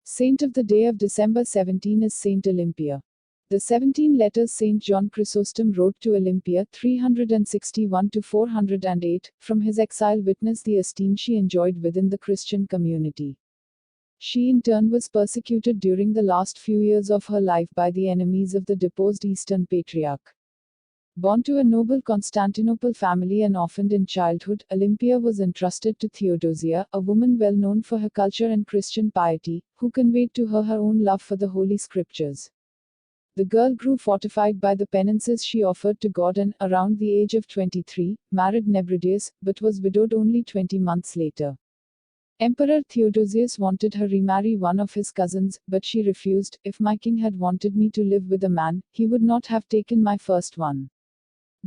Saint of the day of December 17 is Saint Olympia. The 17 letters Saint John Chrysostom wrote to Olympia 361 to 408, from his exile witness the esteem she enjoyed within the Christian community. She in turn was persecuted during the last few years of her life by the enemies of the deposed Eastern Patriarch. Born to a noble Constantinople family and orphaned in childhood, Olympia was entrusted to Theodosia, a woman well known for her culture and Christian piety, who conveyed to her her own love for the Holy Scriptures. The girl grew fortified by the penances she offered to God and, around the age of 23, married Nebridius, but was widowed only 20 months later. Emperor Theodosius wanted her remarry one of his cousins, but she refused. If my king had wanted me to live with a man, he would not have taken my first one.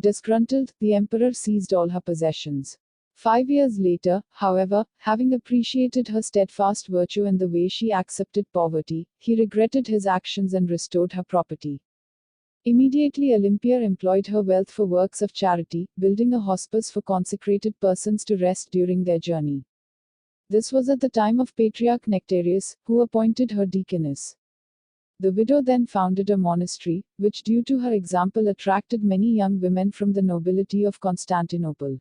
Disgruntled, the emperor seized all her possessions. 5 years later, however, having appreciated her steadfast virtue and the way she accepted poverty, he regretted his actions and restored her property. Immediately Olympia employed her wealth for works of charity, building a hospice for consecrated persons to rest during their journey. This was at the time of Patriarch Nectarius, who appointed her deaconess. The widow then founded a monastery, which due to her example attracted many young women from the nobility of Constantinople.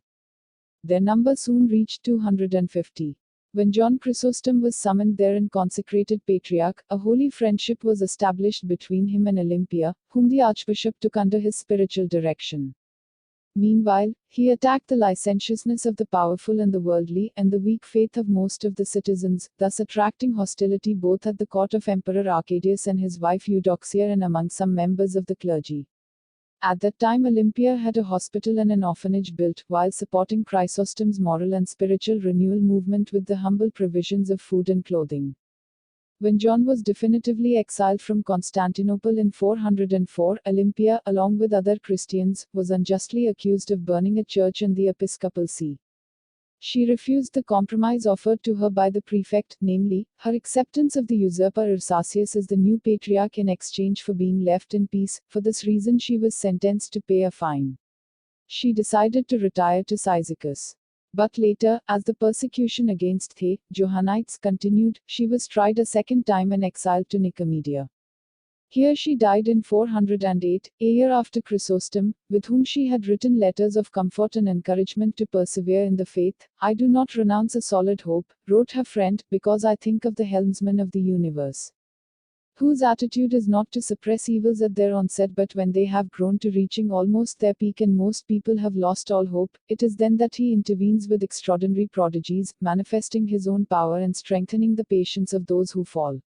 Their number soon reached 250. When John Chrysostom was summoned there and consecrated patriarch, a holy friendship was established between him and Olympia, whom the archbishop took under his spiritual direction. Meanwhile, he attacked the licentiousness of the powerful and the worldly, and the weak faith of most of the citizens, thus attracting hostility both at the court of Emperor Arcadius and his wife Eudoxia and among some members of the clergy. At that time Olympia had a hospital and an orphanage built, while supporting Chrysostom's moral and spiritual renewal movement with the humble provisions of food and clothing. When John was definitively exiled from Constantinople in 404, Olympia, along with other Christians, was unjustly accused of burning a church and the episcopal see. She refused the compromise offered to her by the prefect, namely, her acceptance of the usurper Arsacius as the new patriarch in exchange for being left in peace. For this reason she was sentenced to pay a fine. She decided to retire to Cyzicus. But later, as the persecution against the Johannites continued, she was tried a second time and exiled to Nicomedia. Here she died in 408, a year after Chrysostom, with whom she had written letters of comfort and encouragement to persevere in the faith. I do not renounce a solid hope, wrote her friend, because I think of the helmsman of the universe, whose attitude is not to suppress evils at their onset but when they have grown to reaching almost their peak and most people have lost all hope, it is then that he intervenes with extraordinary prodigies, manifesting his own power and strengthening the patience of those who fall.